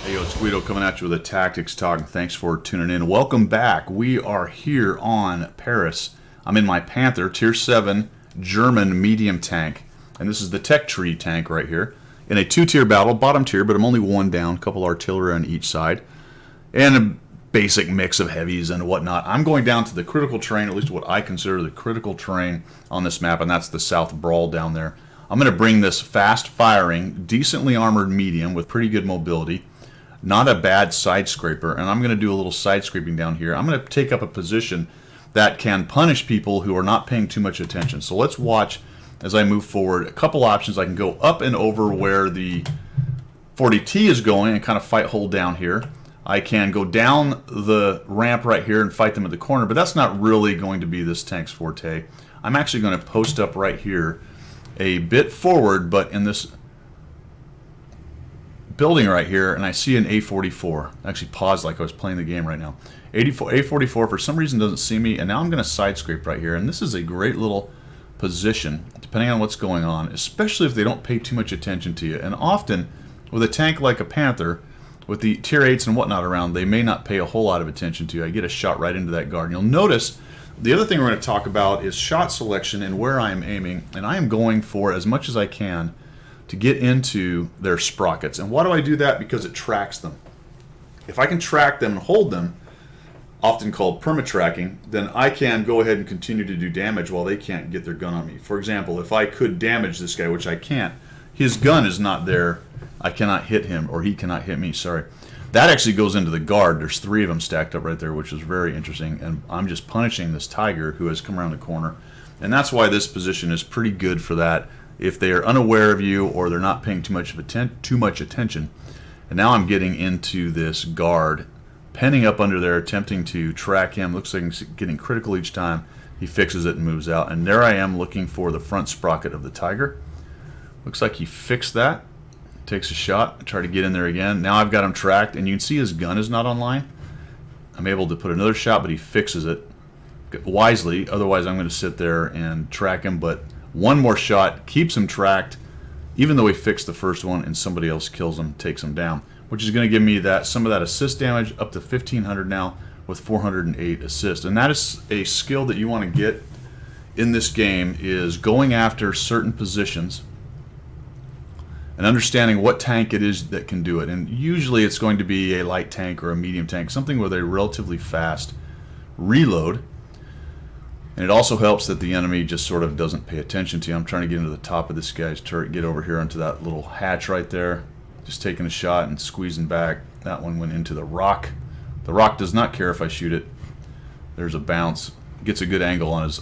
Hey, yo, it's Guido coming at you with a Tactics Talk. Thanks for tuning in. Welcome back. We are here on Paris. I'm in my Panther Tier 7 German medium tank. And this is the Tech Tree tank right here. In a two-tier battle, bottom tier, but I'm only one down. A couple artillery on each side. And a basic mix of heavies and whatnot. I'm going down to the critical terrain, at least what I consider the critical terrain on this map, and that's the South Brawl down there. I'm going to bring this fast-firing, decently armored medium with pretty good mobility. Not a bad side scraper, and I'm going to do a little side scraping down here. I'm going to take up a position that can punish people who are not paying too much attention. So let's watch as I move forward. A couple options. I can go up and over where the 40T is going and kind of fight hold down here. I can go down the ramp right here and fight them at the corner, but that's not really going to be this tank's forte. I'm actually going to post up right here a bit forward, but in this building right here, and I see an A44. I actually paused like I was playing the game right now. A44 for some reason doesn't see me, and now I'm going to side scrape right here, and this is a great little position depending on what's going on, especially if they don't pay too much attention to you. And often with a tank like a Panther, with the tier 8s and whatnot around, they may not pay a whole lot of attention to you. I get a shot right into that guard. And you'll notice the other thing we're going to talk about is shot selection and where I'm aiming, and I am going for as much as I can to get into their sprockets. And why do I do that? Because it tracks them. If I can track them and hold them, often called perma-tracking, then I can go ahead and continue to do damage while they can't get their gun on me. For example, if I could damage this guy, which I can't, his gun is not there, I cannot hit him, or he cannot hit me, sorry. That actually goes into the guard. There's 3 of them stacked up right there, which is very interesting, and I'm just punishing this tiger who has come around the corner. And that's why this position is pretty good for that. If they are unaware of you or they're not paying too much attention. And now I'm getting into this guard, penning up under there, attempting to track him. Looks like he's getting critical each time. He fixes it and moves out. And there I am looking for the front sprocket of the tiger. Looks like he fixed that. Takes a shot. Try to get in there again. Now I've got him tracked, and you can see his gun is not online. I'm able to put another shot, but he fixes it wisely. Otherwise, I'm going to sit there and track him, but one more shot keeps him tracked, even though he fixed the first one, and somebody else kills him, takes him down, which is going to give me that some of that assist damage up to 1,500 now with 408 assist. And that is a skill that you want to get in this game, is going after certain positions and understanding what tank it is that can do it. And usually it's going to be a light tank or a medium tank, something with a relatively fast reload. And it also helps that the enemy just sort of doesn't pay attention to you. I'm trying to get into the top of this guy's turret, get over here onto that little hatch right there. Just taking a shot and squeezing back. That one went into the rock. The rock does not care if I shoot it. There's a bounce. Gets a good angle on his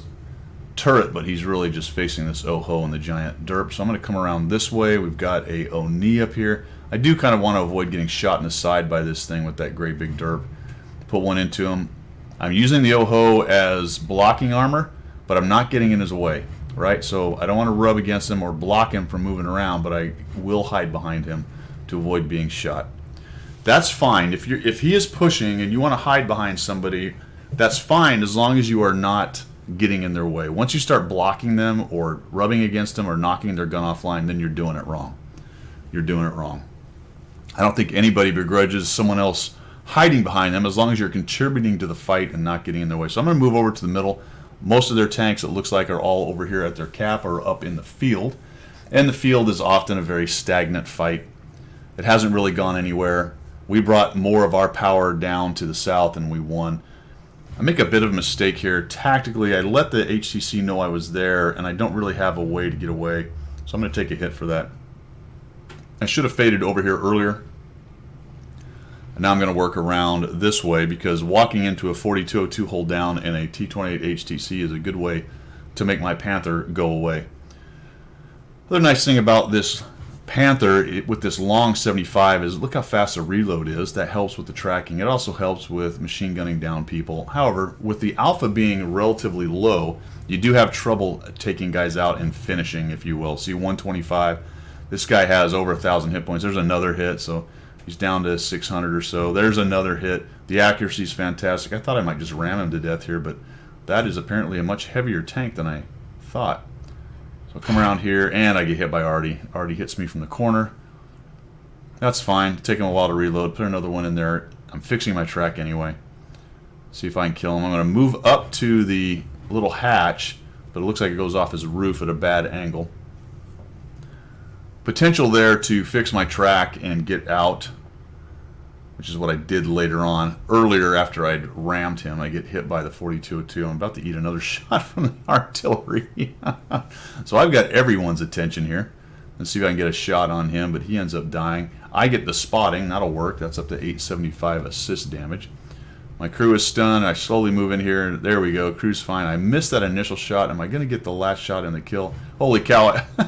turret, but he's really just facing this Oho and the giant derp. So I'm going to come around this way. We've got a Oni up here. I do kind of want to avoid getting shot in the side by this thing with that great big derp. Put one into him. I'm using the Oho as blocking armor, but I'm not getting in his way, right? So I don't want to rub against him or block him from moving around, but I will hide behind him to avoid being shot. That's fine. If he is pushing and you want to hide behind somebody, that's fine as long as you are not getting in their way. Once you start blocking them or rubbing against them or knocking their gun offline, then you're doing it wrong. You're doing it wrong. I don't think anybody begrudges someone else hiding behind them as long as you're contributing to the fight and not getting in their way. So I'm going to move over to the middle. Most of their tanks, it looks like, are all over here at their cap or up in the field. And the field is often a very stagnant fight. It hasn't really gone anywhere. We brought more of our power down to the south and we won. I make a bit of a mistake here. Tactically, I let the HCC know I was there, and I don't really have a way to get away. So I'm going to take a hit for that. I should have faded over here earlier. And now I'm going to work around this way, because walking into a 4202 hold down and a T28 HTC is a good way to make my Panther go away. The other nice thing about this Panther with this long 75 is look how fast the reload is. That helps with the tracking. It also helps with machine gunning down people. However, with the alpha being relatively low, you do have trouble taking guys out and finishing, if you will. See, 125. This guy has over 1,000 hit points. There's another hit, so he's down to 600 or so. There's another hit. The accuracy is fantastic. I thought I might just ram him to death here, but that is apparently a much heavier tank than I thought. So I'll come around here, and I get hit by Artie. Artie hits me from the corner. That's fine. Take him a while to reload. Put another one in there. I'm fixing my track anyway. See if I can kill him. I'm going to move up to the little hatch, but it looks like it goes off his roof at a bad angle. Potential there to fix my track and get out, which is what I did later on. Earlier, after I'd rammed him, I get hit by the 4202. I'm about to eat another shot from the artillery. So I've got everyone's attention here. Let's see if I can get a shot on him, but he ends up dying. I get the spotting. That'll work. That's up to 875 assist damage. My crew is stunned. I slowly move in here. There we go. Crew's fine. I missed that initial shot. Am I going to get the last shot in the kill? Holy cow. I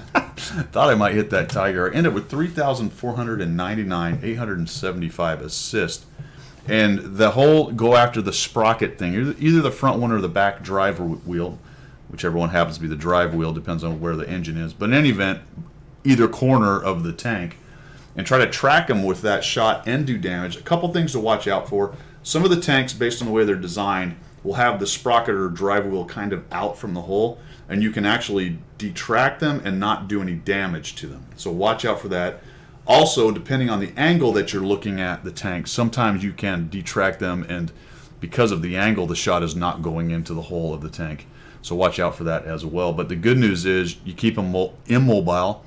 thought I might hit that tiger. I ended up with 3,499, 875 assist. And the whole go after the sprocket thing, either the front one or the back drive wheel, whichever one happens to be the drive wheel, depends on where the engine is. But in any event, either corner of the tank, and try to track them with that shot and do damage. A couple things to watch out for. Some of the tanks, based on the way they're designed, will have the sprocket or drive wheel kind of out from the hole, and you can actually detract them and not do any damage to them. So watch out for that. Also, depending on the angle that you're looking at the tank, sometimes you can detract them, and because of the angle, the shot is not going into the hole of the tank. So watch out for that as well. But the good news is you keep them immobile.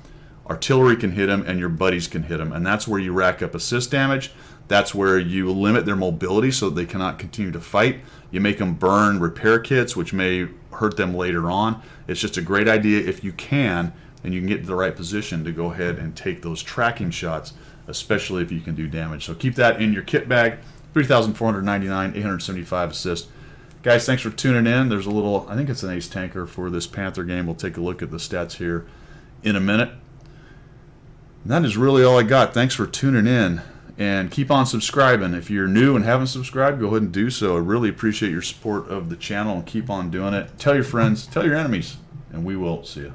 Artillery can hit them, and your buddies can hit them, and that's where you rack up assist damage. That's where you limit their mobility so that they cannot continue to fight. You make them burn repair kits, which may hurt them later on. It's just a great idea if you can, and you can get to the right position to go ahead and take those tracking shots, especially if you can do damage. So keep that in your kit bag. 3,499, 875 assist. Guys, thanks for tuning in. There's a little, I think it's an ace tanker for this Panther game. We'll take a look at the stats here in a minute. And that is really all I got. Thanks for tuning in, and keep on subscribing. If you're new and haven't subscribed, go ahead and do so. I really appreciate your support of the channel, and keep on doing it. Tell your friends, tell your enemies, and we will see you.